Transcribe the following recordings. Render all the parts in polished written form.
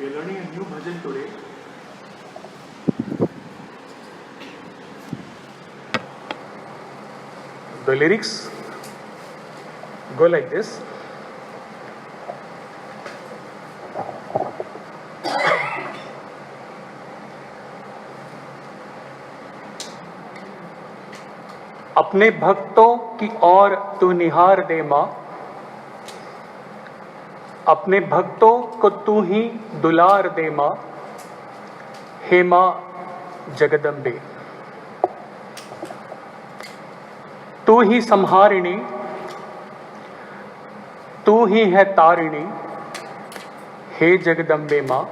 are learning a new bhajan today. The lyrics go like this. अपने भक्तों की ओर तू निहार दे माँ, अपने भक्तों को तू ही दुलार दे माँ, हे माँ जगदम्बे। तू ही संहारिणी, तू ही है तारिणी, हे जगदम्बे माँ।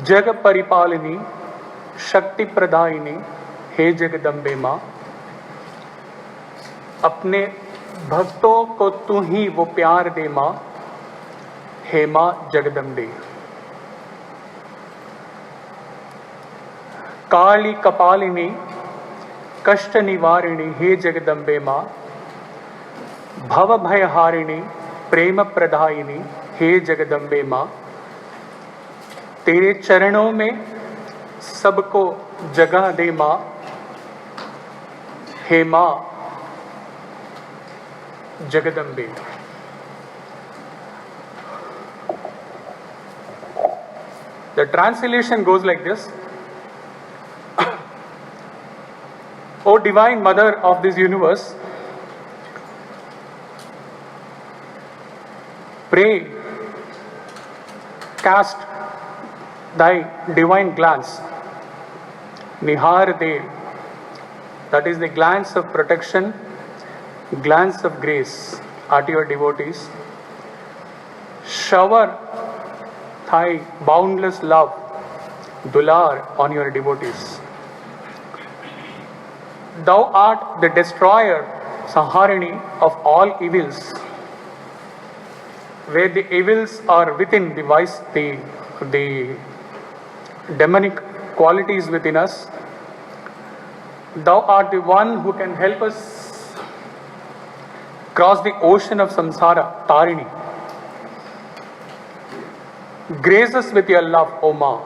जग परिपालिनी, शक्ति प्रदायिनी, हे जगदम्बे माँ। अपने भक्तों को तू ही वो प्यार दे माँ, हे माँ जगदम्बे। काली कपालिनी, कष्ट निवारिणी, हे जगदम्बे माँ। भव भयहारिणी, प्रेम प्रदायिनी, हे जगदम्बे माँ। तेरे चरणों में सबको जगह दे माँ, हे माँ Jagdambe. The translation goes like this. O Divine Mother of this universe, pray, cast thy divine glance, Nihar De, that is the glance of protection, glance of grace at your devotees. Shower thy boundless love, Dular, on your devotees. Thou art the destroyer, Sanharini, of all evils. Where the evils are within the vice, the demonic qualities within us, thou art the one who can help us cross the ocean of samsara, Tarini. Grace us with your love, O Ma.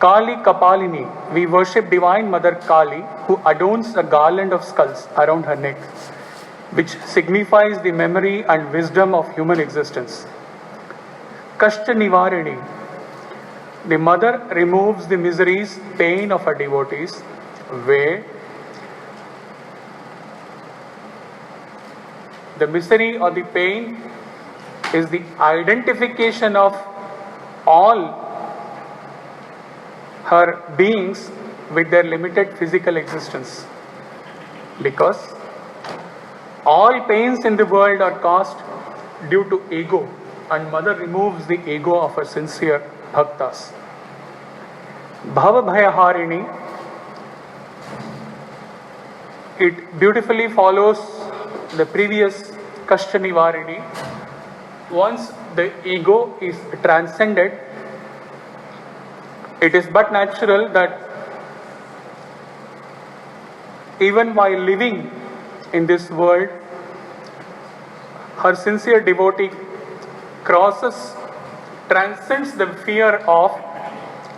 Kali Kapalini, we worship Divine Mother Kali, who adorns a garland of skulls around her neck, which signifies the memory and wisdom of human existence. Kashta Nivarini, the mother removes the miseries, pain of her devotees, where the misery or the pain is the identification of all her beings with their limited physical existence. Because all pains in the world are caused due to ego, and mother removes the ego of her sincere bhaktas. Bhava Bhayaharini, it beautifully follows the previous Kashta Nivarini. Once the ego is transcended, it is but natural that even while living in this world, her sincere devotee transcends the fear of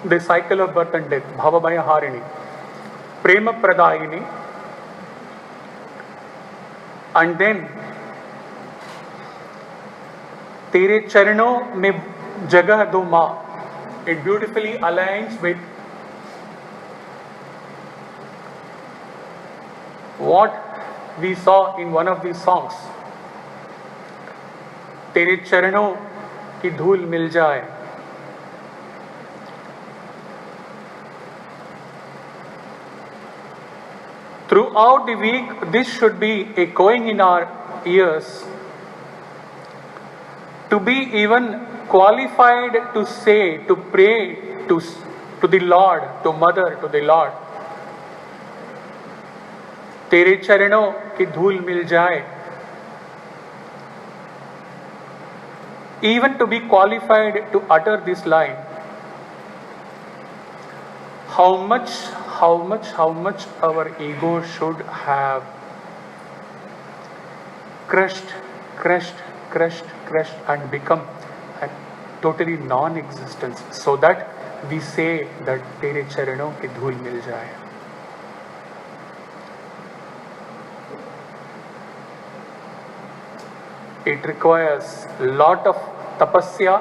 the cycle of birth and death, Bhavabhaya Harini, Prema Pradayini, and then Tere Charano me Jagah Do Ma. It beautifully aligns with what we saw in one of these songs. तेरे चरणों की धूल मिल जाए. Throughout the week, this should be echoing in our ears. To be even qualified to say, to pray to the Lord, to Mother, to the Lord, तेरे चरणों की धूल मिल जाए. Even to be qualified to utter this line, how much our ego should have crushed crushed and become a totally non-existence, so that we say that तेरे चरणों की धूल मिल जाए. It requires lot of tapasya,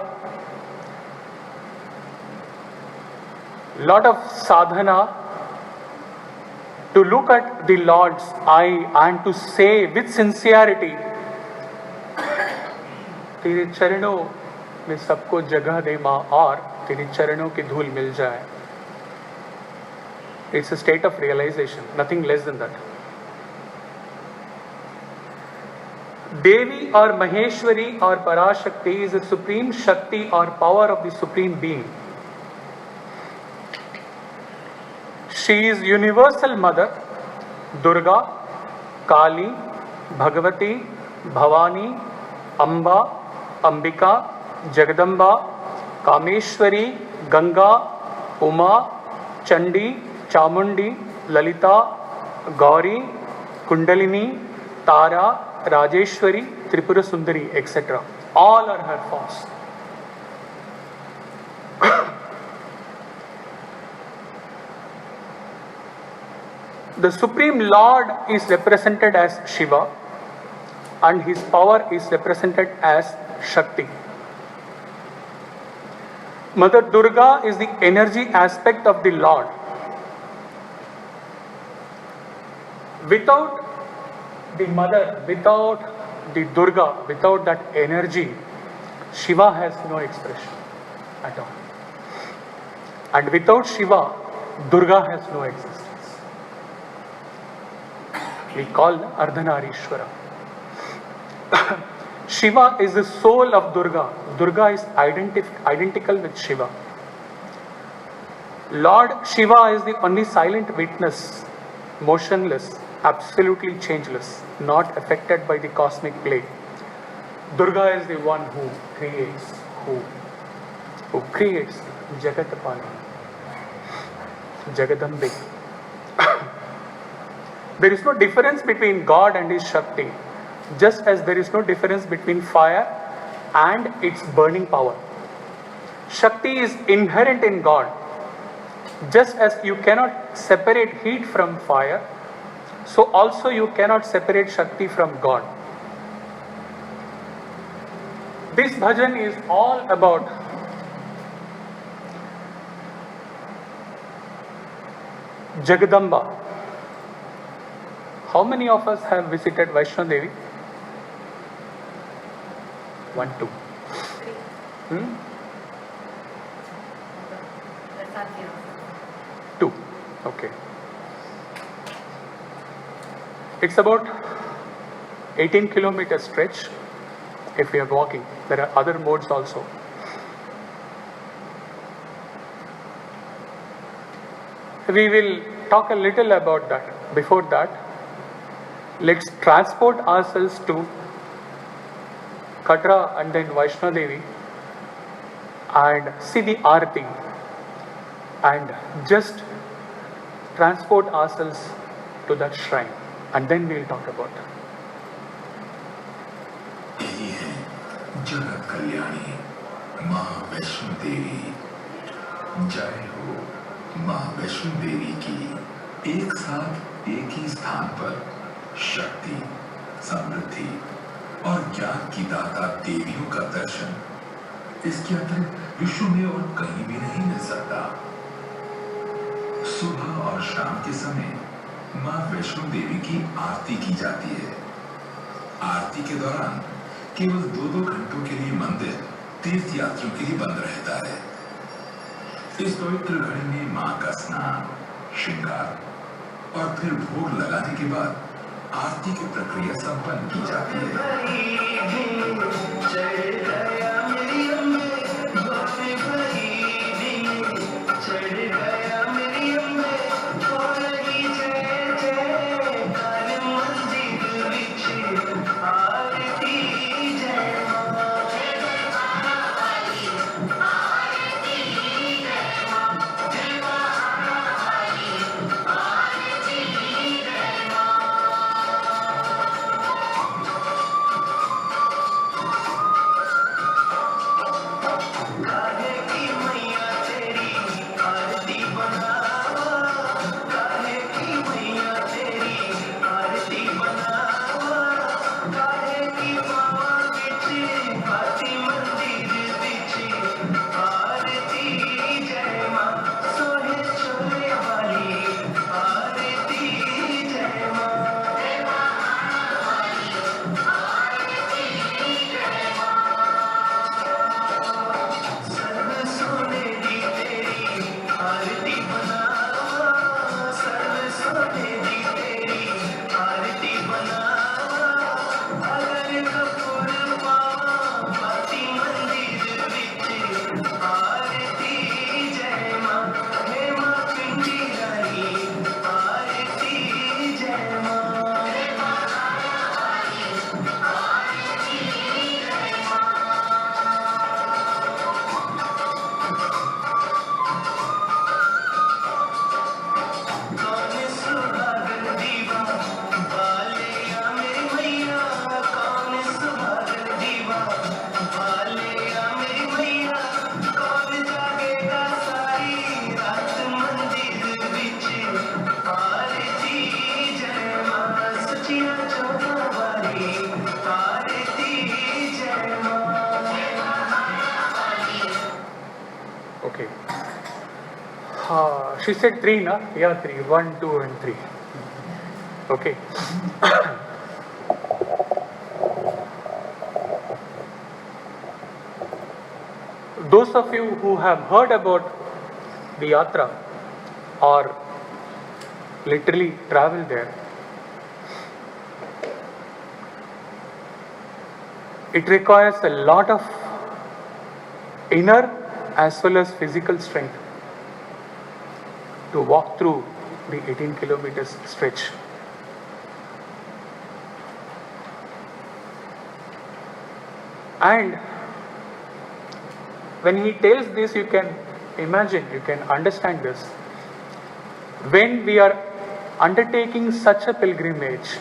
lot of sadhana, to look at the Lord's eye and to say with sincerity, तेरे चरणों में सबको जगह दे माँ और तेरे चरणों की धूल मिल जाए. It's a state of realization, nothing less than that. Devi or Maheshwari or Parashakti is the supreme Shakti or power of the supreme being. She is universal mother, Durga, Kali, Bhagavati, Bhavani, Amba, Ambika, Jagadamba, Kameshwari, Ganga, Uma, Chandi, Chamundi, Lalita, Gauri, Kundalini, Tara, Rajeshwari, Tripura Sundari, etc. All are her forms. The Supreme Lord is represented as Shiva and his power is represented as Shakti. Mother Durga is the energy aspect of the Lord. Without the mother, without the Durga, without that energy, Shiva has no expression at all. And without Shiva, Durga has no existence. We call Ardhanarishwara. Shiva is the soul of Durga. Durga is identical with Shiva. Lord Shiva is the only silent witness, motionless, absolutely changeless, not affected by the cosmic play. Durga is the one who creates, who creates Jagatapali, Jagadambe. There is no difference between God and his Shakti, just as there is no difference between fire and its burning power. Shakti is inherent in God. Just as you cannot separate heat from fire, so also you cannot separate Shakti from God. This bhajan is all about Jagadamba. How many of us have visited Vaishno Devi? 1, 2. Hmm? 2. Okay. It's about 18 kilometer stretch if we are walking. There are other modes also. We will talk a little about that. Before that, let's transport ourselves to Katra and then Vaishno Devi and see the Aarti and just transport ourselves to that shrine and then we'll talk about it. यही है जगत कल्याणी माँ वैष्णो देवी. जय हो माँ वैष्णो देवी की. एक साथ एक ही स्थान पर शक्ति, समृद्धि और ज्ञान की दाता देवियों का दर्शन इसके अतिरिक्त विश्व में और कहीं भी नहीं मिल सकता. सुबह और शाम के समय माँ वैष्णो देवी की आरती की जाती है. आरती के दौरान केवल 2-2 घंटों के लिए मंदिर तीर्थ यात्रियों के लिए बंद रहता है. इस पवित्र घड़ी में मां का स्नान, श्रृंगार और फिर भोग लगाने के बाद आरती की प्रक्रिया संपन्न की जाती है. She said 3, na? Yeah, 3. 1, 2, and 3. Okay. Those of you who have heard about the Yatra or literally travel there, it requires a lot of inner as well as physical strength to walk through the 18 kilometers stretch. And when he tells this, you can imagine, you can understand this. When we are undertaking such a pilgrimage,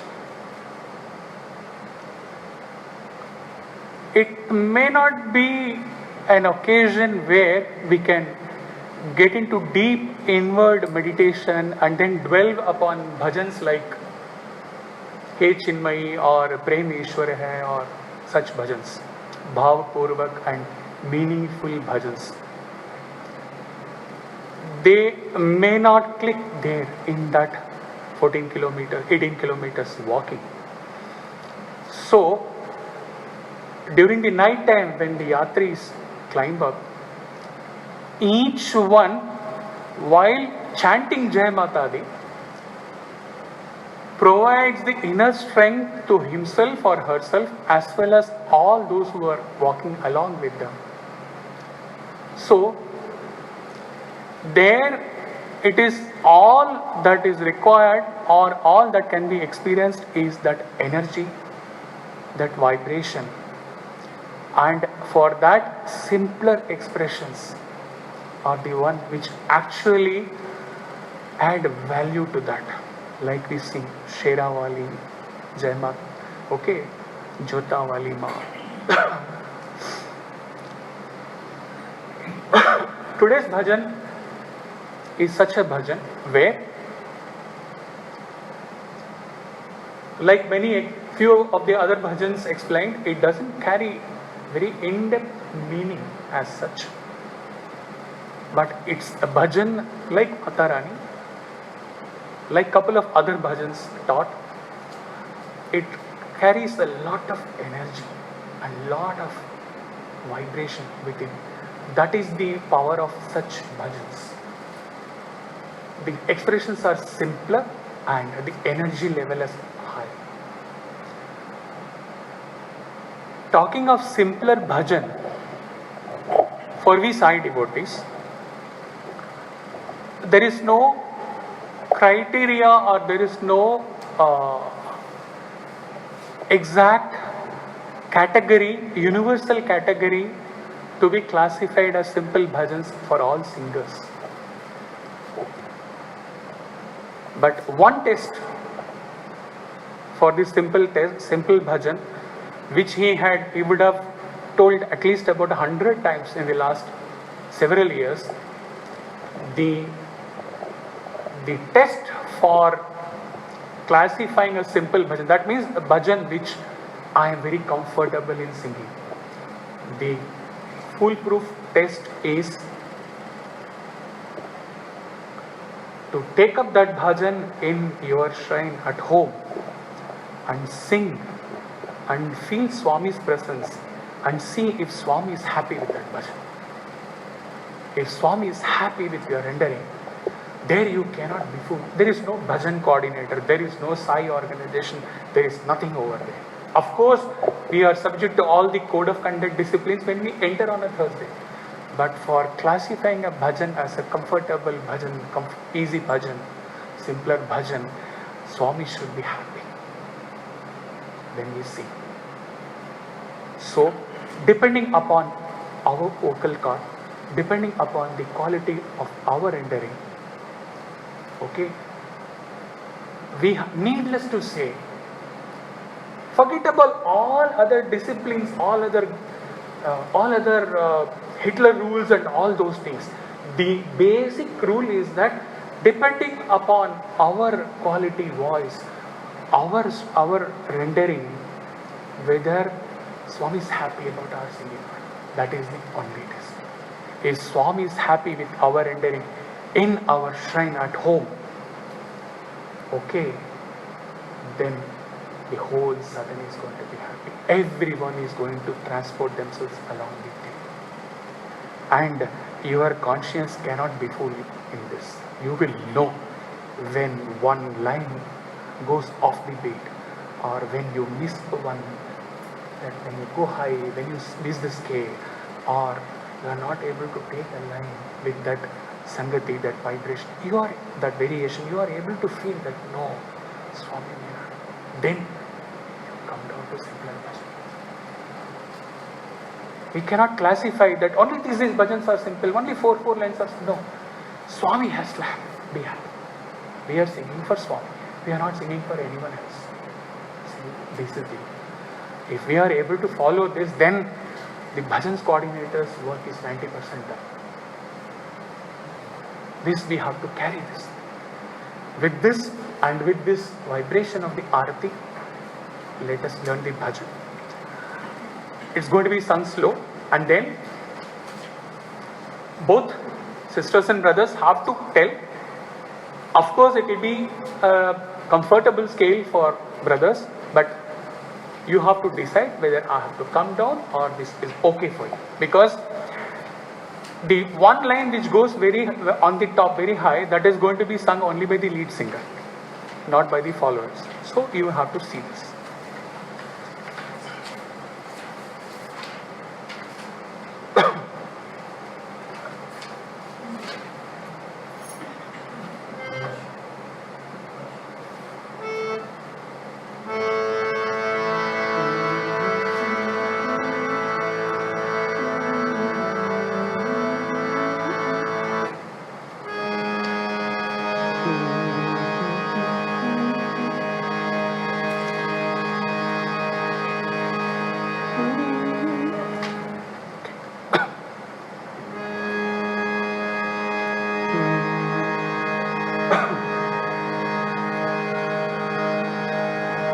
it may not be an occasion where we can get into deep inward meditation and then dwell upon bhajans like He Chinmayi or Prem Ishwar Hai or such bhajans, Bhav Purvak and meaningful bhajans. They may not click there in that 18 kilometers walking. So, during the night time when the yatris climb up, each one, while chanting Jai Mata Di, provides the inner strength to himself or herself as well as all those who are walking along with them. So, there it is all that is required or all that can be experienced is that energy, that vibration. And for that, simpler expressions are the one which actually add value to that. Like we sing Shera Wali, Jai Mat, okay, Jota Wali Ma. Today's bhajan is such a bhajan where, like few of the other bhajans explained, it doesn't carry very in-depth meaning as such. But it's a bhajan like Matarani, like couple of other bhajans taught. It carries a lot of energy, a lot of vibration within. That is the power of such bhajans. The expressions are simpler and the energy level is high. Talking of simpler bhajan, for we Sai devotees, there is no criteria or there is no exact category, universal category to be classified as simple bhajans for all singers. But one test for this simple bhajan, which he would have told at least about 100 times in the last several years, the test for classifying a simple bhajan, that means a bhajan which I am very comfortable in singing. The foolproof test is to take up that bhajan in your shrine at home and sing and feel Swami's presence and see if Swami is happy with that bhajan. If Swami is happy with your rendering, there you cannot be fooled. There is no bhajan coordinator, there is no Sai organization, there is nothing over there. Of course, we are subject to all the code of conduct disciplines when we enter on a Thursday. But for classifying a bhajan as a comfortable bhajan, easy bhajan, simpler bhajan, Swami should be happy when we sing. So, depending upon our vocal cord, depending upon the quality of our rendering, okay, we needless to say, forget about all other disciplines, all other Hitler rules and all those things. The basic rule is that depending upon our quality voice, our rendering, whether Swami is happy about our singing, that is the only test. If Swami is happy with our rendering, in our shrine at home, okay, then the whole southern is going to be happy. Everyone is going to transport themselves along with you. And your conscience cannot be fooled in this. You will know when one line goes off the beat, or when you miss one, that when you go high, when you miss the scale, or you are not able to take a line with that sangati, that vibration, that variation, you are able to feel that no, Swami Nina. Then you come down to simpler bhajan. We cannot classify that only these bhajans are simple, only four lines are simple. No. Swami has to be happy. We are singing for Swami. We are not singing for anyone else. See, this is the. If we are able to follow this, then the bhajans coordinator's work is 90% done. This we have to carry this. With this and with this vibration of the arati, let us learn the bhajan. It's going to be sung slow, and then both sisters and brothers have to tell. Of course, it will be a comfortable scale for brothers, but you have to decide whether I have to come down or this is okay for you. Because the one line which goes very on the top, very high, that is going to be sung only by the lead singer, not by the followers. So you have to see this.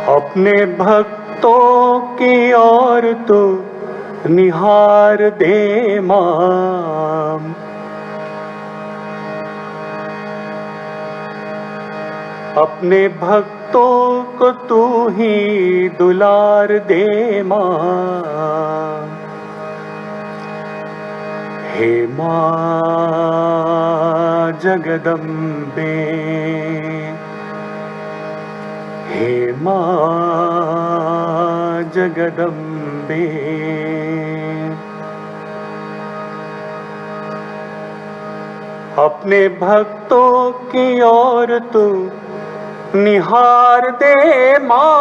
अपने भक्तों की ओर तो निहार दे माम, अपने भक्तों को तू ही दुलार दे माम। हे मां जगदम्बे, हे मां जगदम्बे, अपने भक्तों की ओर तू निहार दे मां।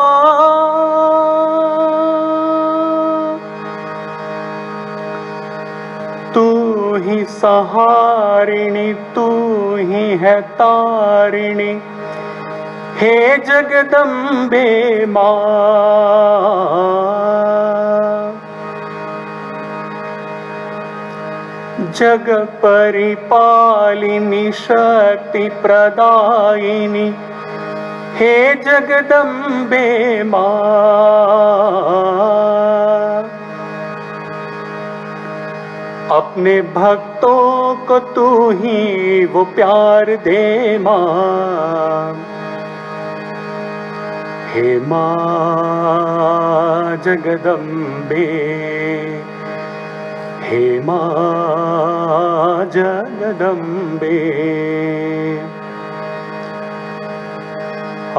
तू ही सहारिणी, तू ही है तारिणी, हे जगदम्बे मां। जग परिपालिनी, शक्ति प्रदायिनी, हे जगदम्बे मां। अपने भक्तों को तू ही वो प्यार दे मां। हे मां जगदम्बे, हे मां जगदम्बे,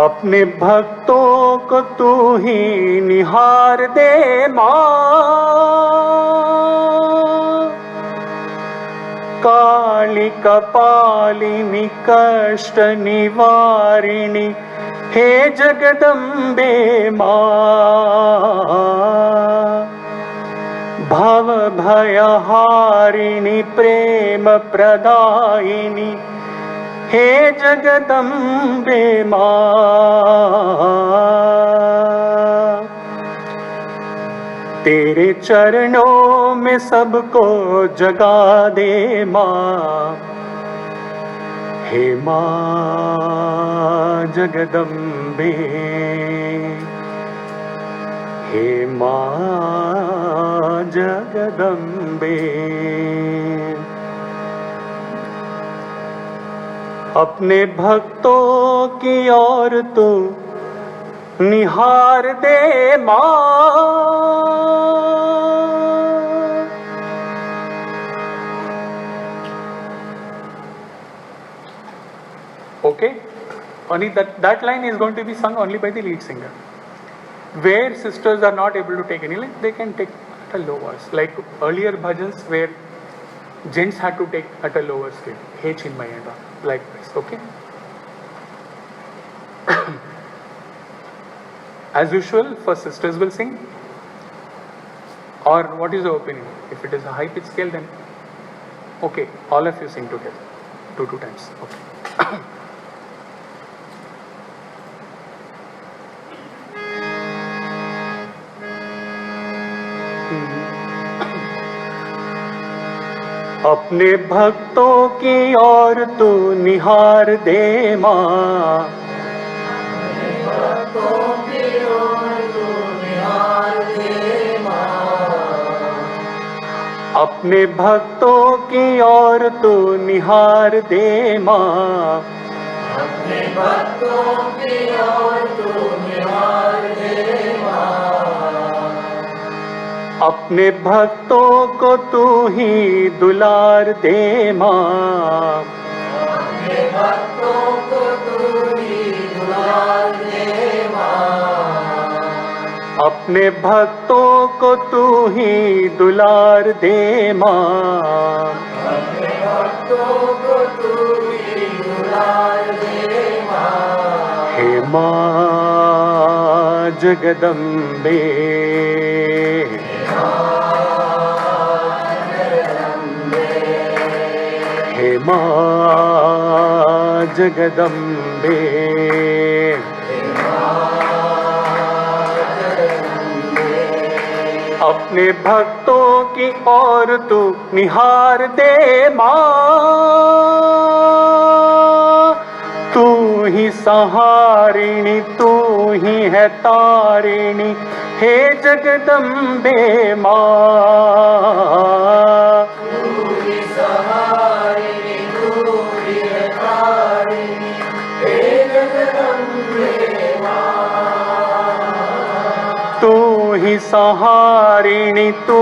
अपने भक्तों को तू ही निहार दे मां। काली कपालिनी, कष्ट निवारिणी, हे जगदम्बे मां। भव भयहारिणी, प्रेम प्रदायिनी, हे जगदम्बे मां। तेरे चरणों में सबको जगा दे मां। हे मां जगदम्बे, हे मां जगदम्बे। अपने भक्तों की ओर तू निहार दे माँ। Okay, only that line is going to be sung only by the lead singer. Where sisters are not able to take any line, they can take at a low voice. Like earlier bhajans where gents had to take at a lower scale. Hey Chinmayenda, like this. Okay. As usual, first sisters will sing. Or what is your opinion? If it is a high pitch scale, then okay, all of you sing together, two times. Okay. अपने भक्तों की ओर तू निहार दे माँ। अपने भक्तों की ओर तू निहार दे माँ। अपने भक्तों की ओर तू निहार दे माँ। अपने भक्तों को तू ही दुलार दे माँ। अपने भक्तों को तू ही दुलार दे माँ। अपने भक्तों को तू ही दुलार दे माँ। अपने भक्तों को तू ही दुलार दे माँ। हे माँ जगदम्बे, हे माँ जगदम्बे, अपने भक्तों की ओर तू निहार दे माँ। तू ही सहारिणी, तू ही है तारिणी, हे जगदम्बे माँ। तू ही सहारिणी, तू ही है तारिणी, हे जगदम्बे माँ। तू ही सहारिणी, तू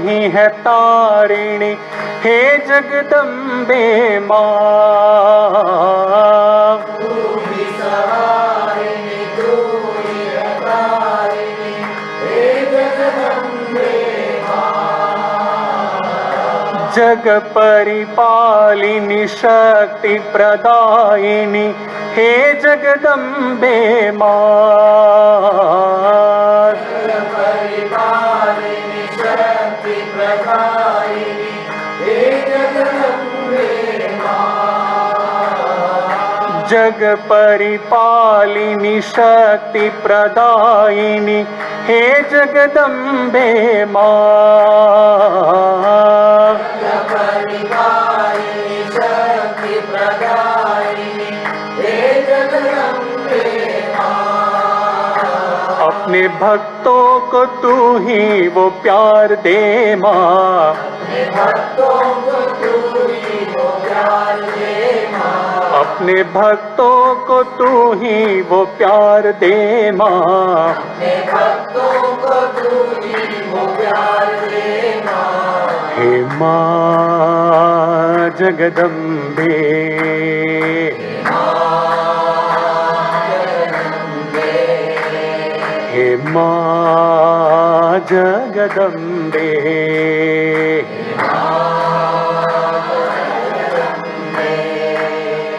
ही है तारिणी, हे जगदम्बे माँ। जग परिपालिनी शक्ति प्रदायिनी, हे जगदम्बे माँ। परिपालिनी शक्ति प्रदायिनी, हे जगदम्बे माँ। जग परिपालिनी शक्ति प्रदायिनी, हे जगदम्बे माँ। परिपालिनी शक्ति प्रदायिनी, हे जगदम्बे माँ। अपने भक्तों को तू ही वो प्यार दे माँ। अपने भक्तों को तू ही वो प्यार दे माँ। अपने भक्तों को तू ही वो प्यार दे माँ। अपने भक्तों को तू ही वो प्यार दे माँ। हे माँ जगदम्बे, हे माँ जगदम्बे,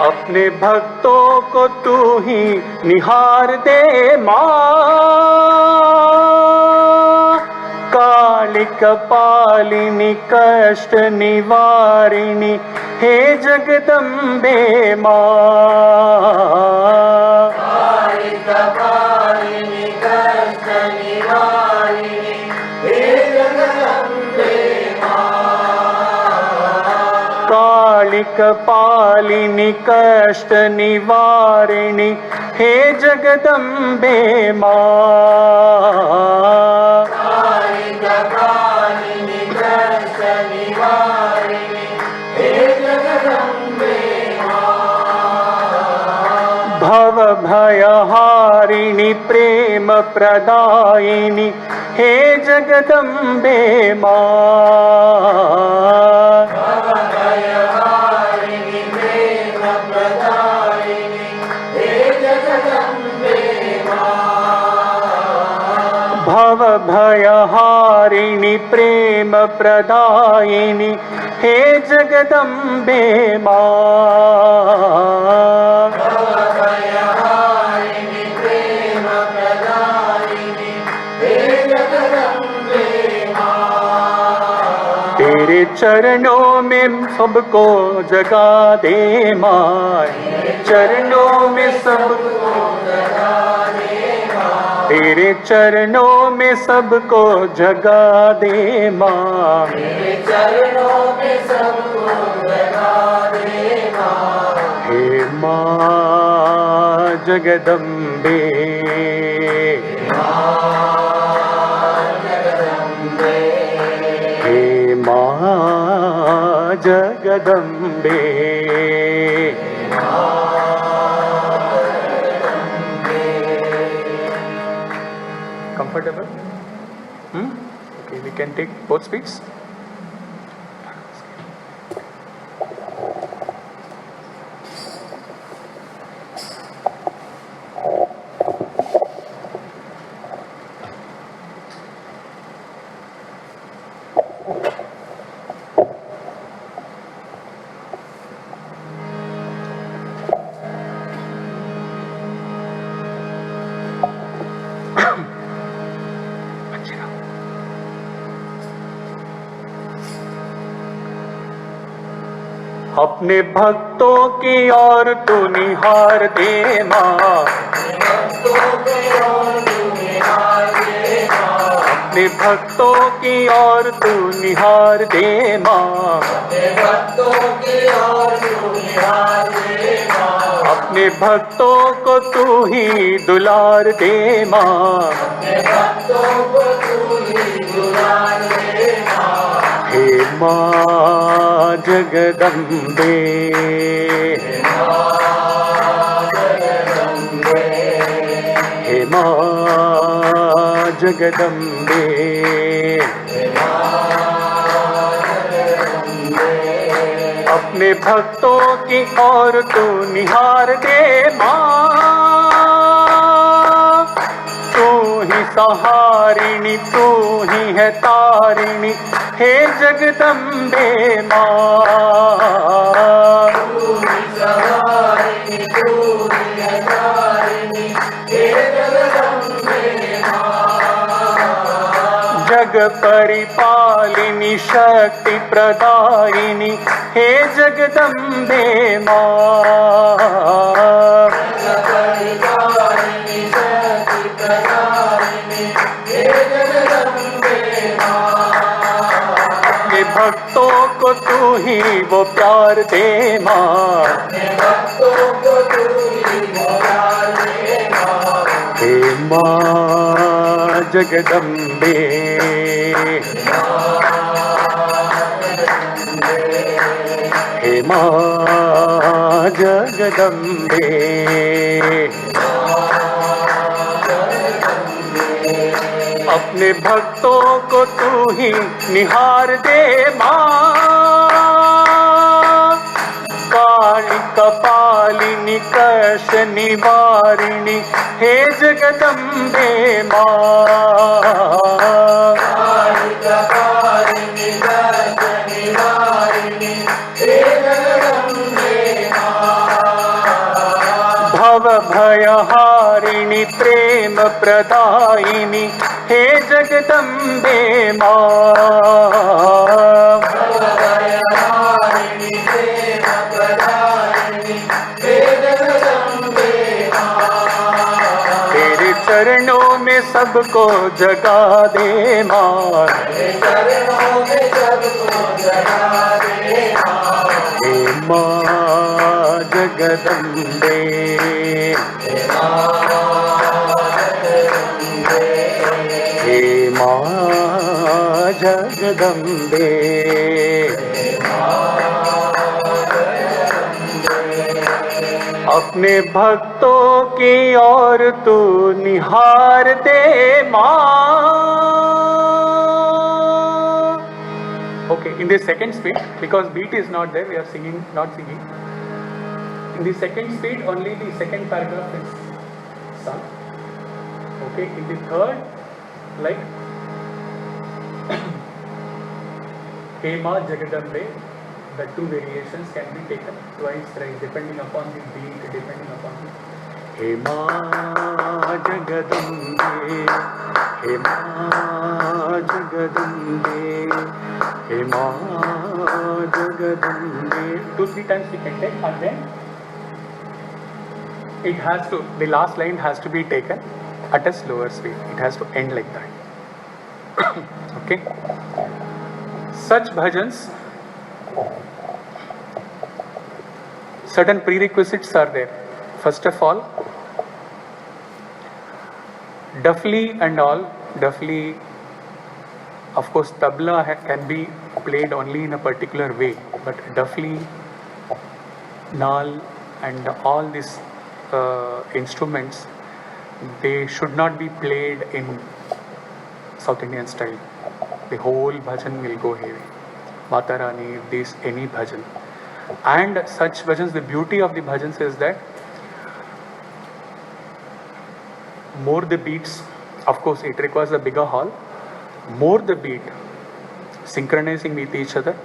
अपने भक्तों को तू ही निहार दे माँ। कालिक पालिनी कष्ट निवारिणी, हे जगदम्बे माँ। कालिक पालिनी कष्ट निवारिणी, हे जगदम्बे माँ। कालिक पालिनी कष्ट निवारिणी, हे जगदम्बे माँ। कालिक पालिनी कष्ट निवारिणी, हे जगदम्बे माँ। भवभयहारिणि प्रेम प्रदायिनि हे जगदम्बे मां। भवभयहारिणि प्रेम प्रदायिनि हे जगदम्बे मां। तेरे चरणों में सबको जगा दे मां, चरणों में सबको जगा दे मां, तेरे चरणों में सबको जगा दे मां, तेरे चरणों में सबको जगा दे मां। हे मां जगदम्बे, मां Jagdambe, comfortable? Okay, we can take both speeds. अपने भक्तों की ओर तू निहार दे मां, अपने भक्तों की ओर तू निहार दे मां, अपने भक्तों को तू ही दुलार दे मां, हे मां जगदम्बे, हे मां जगदम्बे, अपने भक्तों की ओर तू निहार दे मां, तू ही सहारिणी तू ही है तारिणी हे जगदम्बे मां। जग परिपालिनी शक्ति प्रदायिनी हे जगदम्बे मां। अपने भक्तों को तू ही वो प्यार दे मां, हे मां जगदम्बे, हे मां जगदम्बे, अपने भक्तों को तू ही निहार दे मां। काली कपालिनी कष निवारिणी हे जगदम्बे मां। भव भयहारिणी प्रेम प्रदायिनी हे जगदम्बे मां। तेरे चरणों में सबको जगा दे मां, हे मां जगदम्बे, हे मां जगदम्बे, अपने भक्तों की ओर तू निहार दे माँ. Okay, in the second speed, because beat is not there, we are singing, not singing. In the second speed, only the second paragraph is sung. Okay, in the third, like Hema Jagadambe, the two variations can be taken twice, right, depending upon the beat, depending upon the Hema Jagadambe, Hema Jagadambe, Hema Jagadambe. 2-3 times we can take, and then it has to, the last line has to be taken at a slower speed. It has to end like that. Okay. Such bhajans, certain prerequisites are there. First of all, Duffly and all, Duffly, of course, tabla can be played only in a particular way, but Duffly, Nal, and all these instruments, they should not be played in South Indian style. The whole bhajan will go heavy. Mata Rani, this, any bhajan. And such bhajans, the beauty of the bhajans is that more the beats, of course it requires a bigger hall, more the beat, synchronizing with each other,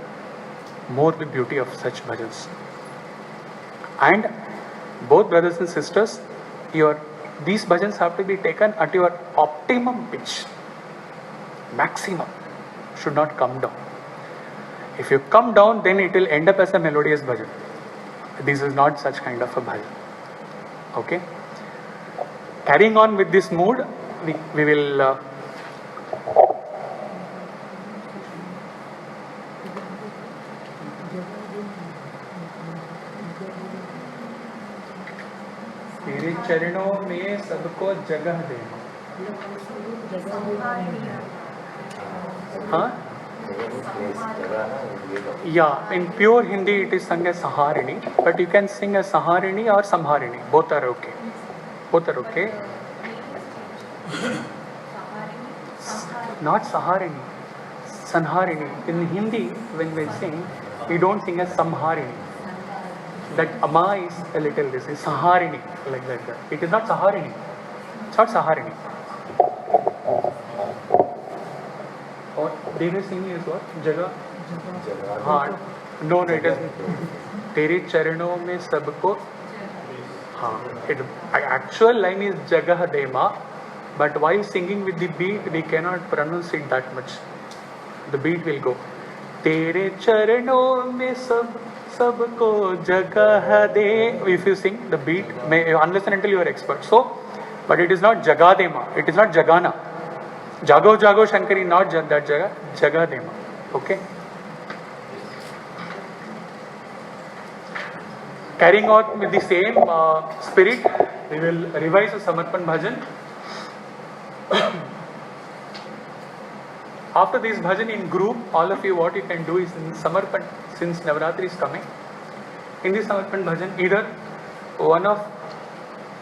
more the beauty of such bhajans. And both brothers and sisters, these bhajans have to be taken at your optimum pitch, maximum, should not come down. If you come down, then it will end up as a melodious bhajan. This is not such kind of a bhajan. Okay. Carrying on with this mood, we will तेरे चरणों में सबको जगह दे. हाँ? Yeah, in pure Hindi it is sung as Saharini, but you can sing as Saharini or Samharini. Both are okay. Both are okay. Not Saharini, Sanharini. In Hindi, when we sing, we don't sing as Samharini. That Ama is a little this is Saharini, like that. It is not Saharini. It's not Saharini. Or they were singing is what? Jaga? हाँ. No, it is तेरे चरणों में सबको. हाँ. Actual line is Jagah Dema, but while singing with the beat, we cannot pronounce it that much. The beat will go. तेरे चरणों में सबको जगह दे. If you sing the beat, unless and until you are expert. So, but it is not Jagadema. It is not Jagana. Jago Jago Shankari, not that Jaga. Jagadema. Okay. Carrying on with the same spirit, we will revise the Samarpan Bhajan. After this bhajan in group, all of you, what you can do is in Samarpan, since Navratri is coming, in this Samarpan bhajan, either one of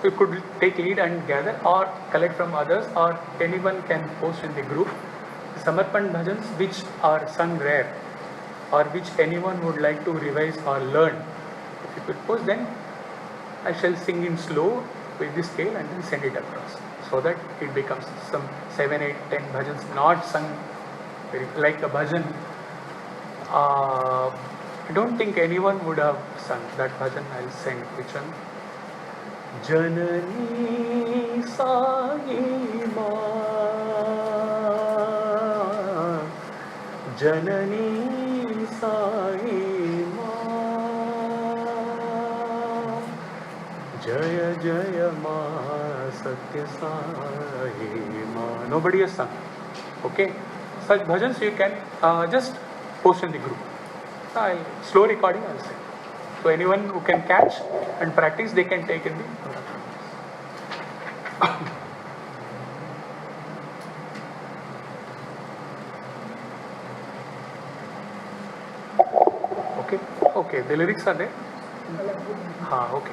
you could take lead and gather, or collect from others, or anyone can post in the group. Samarpan bhajans which are sung rare, or which anyone would like to revise or learn, if you could post, then I shall sing in slow with the scale and then send it across, so that it becomes some 7, 8, 10 bhajans not sung like a bhajan. I don't think anyone would have sung that bhajan. I'll sing. Which one? Janani Sai Ma, Janani Sai Ma, Jaya Jaya Ma Satya Sai Ma. Nobody has sung. Okay. Such bhajans you can just post in the group. Slow recording I'll say. So anyone who can catch and practice, they can take in the Okay, the lyrics are there. Okay.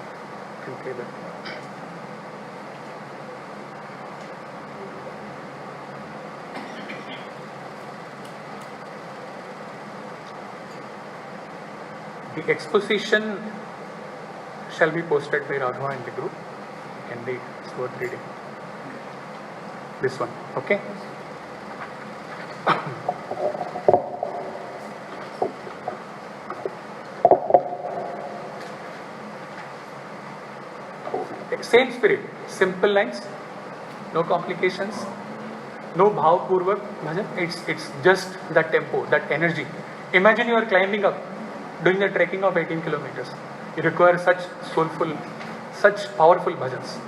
can play that. The exposition shall be posted by Raghava in the group. You can read, it's worth reading. This one, okay? Same spirit, simple lines, no complications, no bhav purvak bhajan. It's just that tempo, that energy. Imagine you are climbing up, doing the trekking of 18 kilometers. You require such soulful, such powerful bhajans.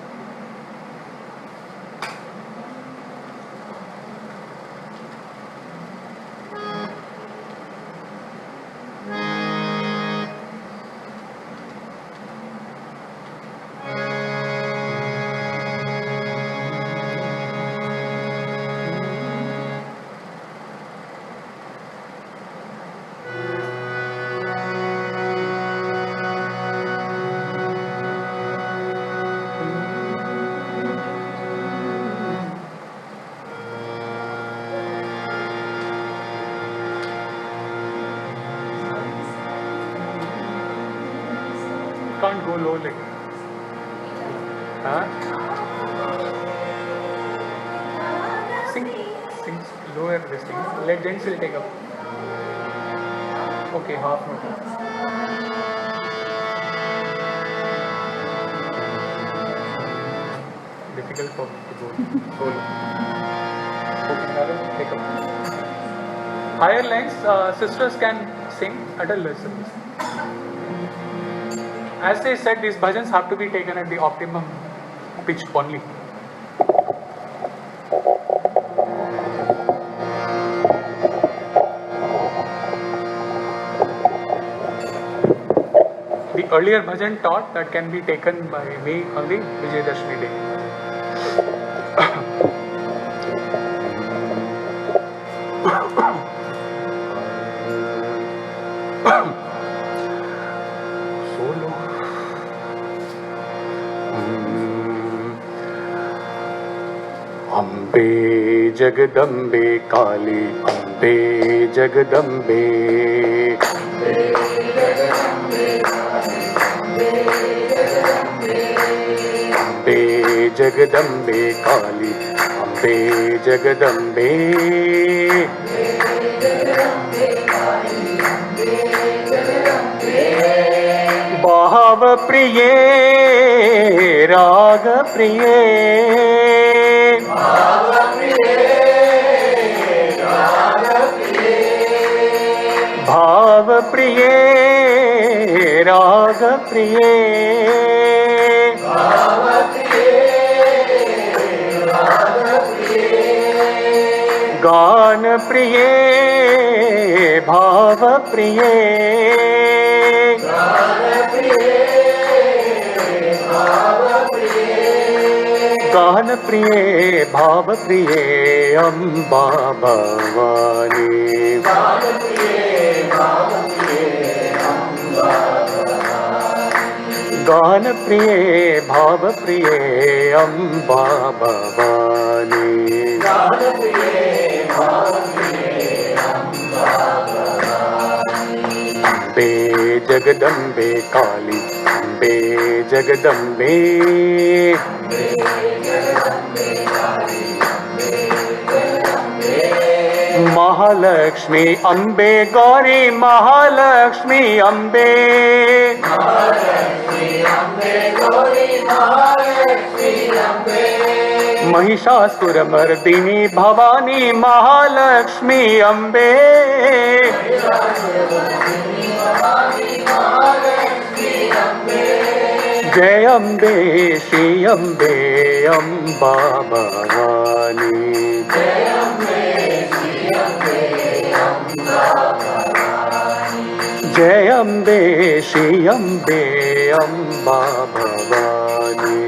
Can't go low like sing lower this thing. Let gents will take up. Okay, half note. Difficult for me to go so low. Okay, now take up. Higher lines, sisters can sing at a lesser pace. As I said, these bhajans have to be taken at the optimum pitch only. The earlier bhajan taught that can be taken by me on the Vijayadashmi day. Ambe Jagdambe काली अम्बे जगदम्बे अम्बे जगदम्बे काली अम्बे जगदम्बे भाव प्रिये राग प्रिये भाव प्रिये राग प्रिये गान प्रिये भाव प्रिये गान प्रिये भाव प्रिये अम्बा भवानी गान प्रिये भाव प्रिये अम्बा भवानी अम्बे जगदम्बे काली अम्बे जगदम्बे महालक्ष्मी अम्बे गौरी महालक्ष्मी अम्बे महिषासुरमर्दिनी भवानी महालक्ष्मी अम्बे जय अम्बे श्री अम्बे अम्बा भवानी जय Ambe Shri Ambe Amba Bhavani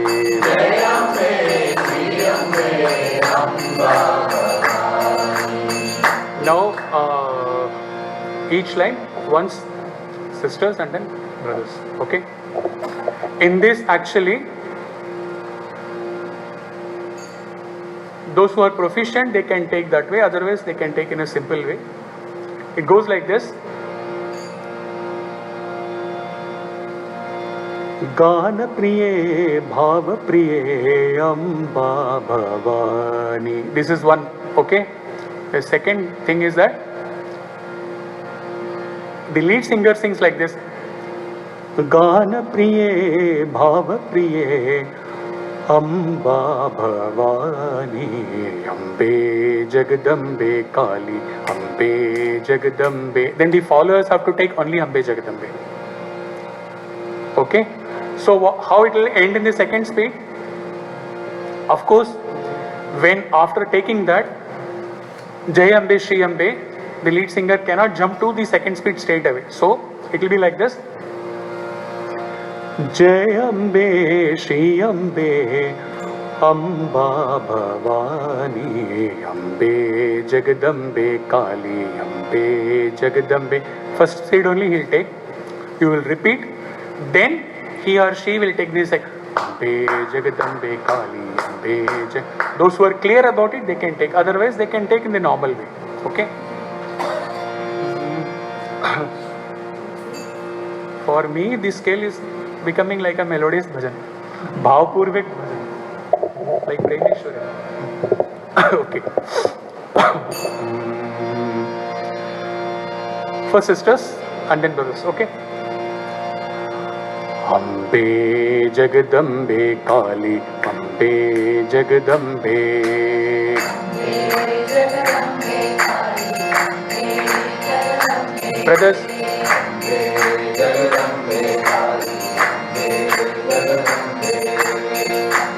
Now each line once sisters and then brothers, okay? In this, actually, those who are proficient, they can take that way, otherwise they can take in a simple way. It goes like this. गान प्रिये भाव प्रिये Amba Bhavani. This is one, okay? The second thing is that the lead singer sings like this. गान प्रिये भाव प्रिये अम्बा भवानी अम्बे जगदम्बे काली Ambe Jagdambe. Then the followers have to take only Ambe Jagdambe. Okay? So how it will end in the second speed? Of course, when after taking that Jai Ambe Shri Ambe, the lead singer cannot jump to the second speed straight away. So it will be like this. Jai Ambe Shri Ambe Amba Bhavani Ambe Jagadambe Kali Ambe Jagadambe. First speed only he will take. You will repeat. Then he or she will take this like Ambe Jagadambe Kali Ambe Jag. Those who are clear about it, they can take. Otherwise, they can take in the normal way. Okay. For me, this scale is becoming like a melodious bhajan, bhavpurvik bhajan, like Premeshwari. Okay. First sisters and then brothers. Okay. Ambe Jagadambe Kali, Ambe Jagadambe. Brothers.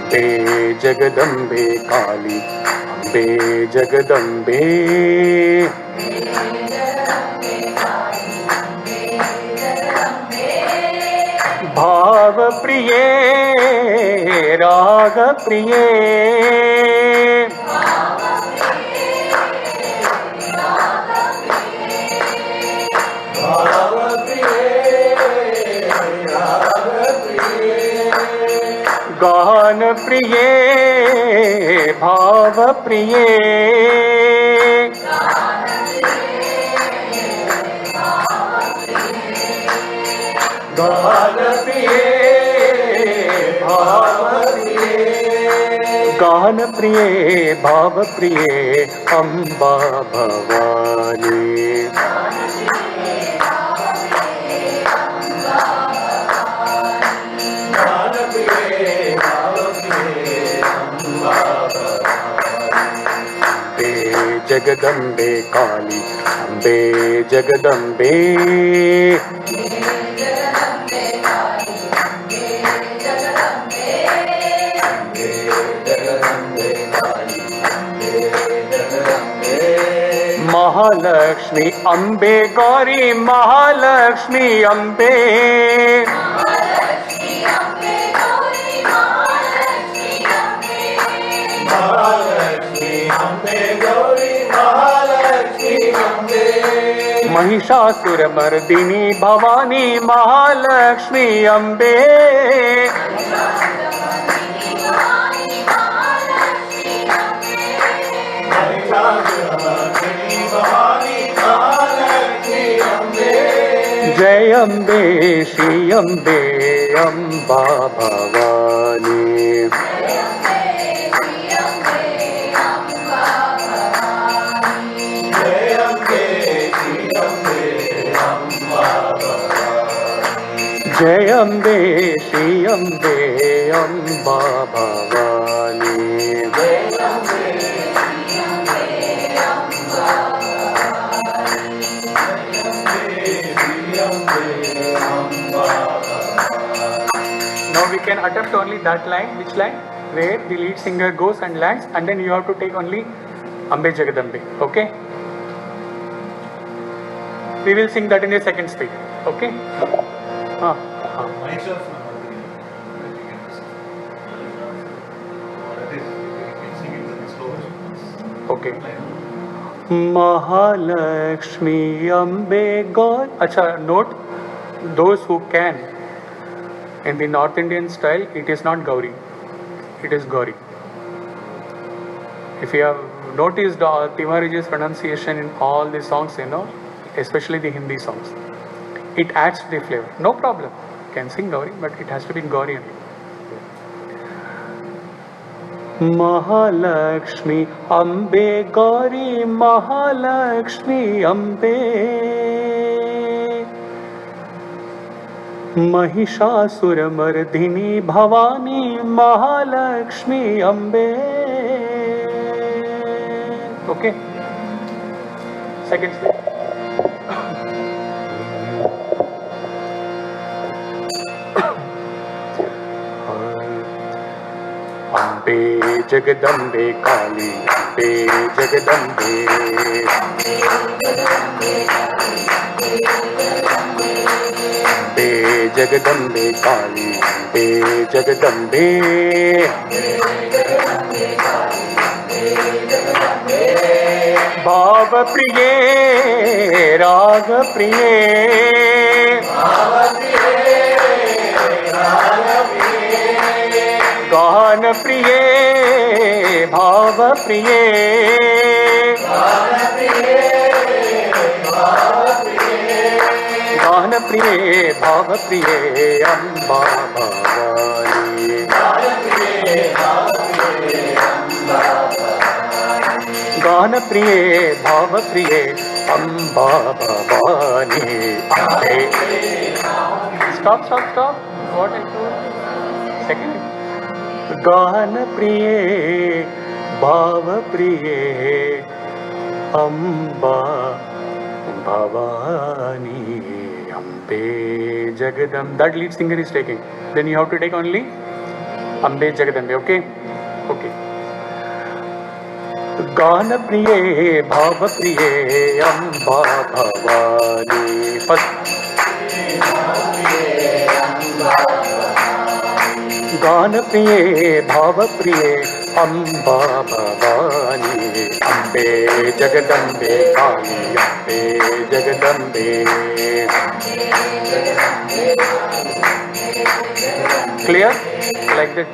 Ambe Jagadambe Kali, Ambe Jagadambe. भाव प्रिय राग प्रिय गान प्रिय भाव प्रिय गान प्रिय भाव प्रिय गान प्रिय भाव प्रिय अम्बा भवानी जगदम्बे काली अम्बे जगदम्बे महालक्ष्मी अम्बे गौरी महालक्ष्मी अम्बे महिषासुर मर्दिनी भवानी महालक्ष्मी अम्बे जय अम्बे श्री अम्बे अम्बा भवानी जय Ambe Shri Ambe Amba Bhavani Now we can attempt only that line. Which line? Where the lead singer goes and lands, and then you have to take only Ambe Jagadambe. Okay? We will sing that in a second speed. Okay? Okay. Mahalakshmi, Ambe, God. Acha, note those who can In the North Indian style, it is not Gauri, it is Gauri. If you have noticed Tiwariji's pronunciation in all the songs, especially the Hindi songs, it adds to the flavor. No problem. You can sing Gauri, but it has to be Gauri only. Mahalakshmi Ambe Gauri Mahalakshmi Ambe Mahishasuramardhini Bhavani Mahalakshmi Ambe. Okay. Second step. Ambe Jagadambe Kali, Ambe Jagadambe, Ambe Jagadambe Kali, Ambe Jagadambe, Bhav Priye, Rag Priye, गान प्रिय भाव प्रिय गान प्रिय भाव प्रिय अम्बा भवानी गान प्रिय भाव प्रिय Amba Bhavani. Stop. What I do? Second. गान प्रिय भाव प्रिय अम्बा भवानी अम्बे जगदम. That lead singer is taking. Then you have to take only Ambe Jagdambe. Okay. गान प्रिय भाव प्रिय अम्बा भवानी. First. गान प्रिय भाव प्रिय अम्बा भवानी अम्बे जगदम्बे काली Ambe Jagdambe. Clear? Like that.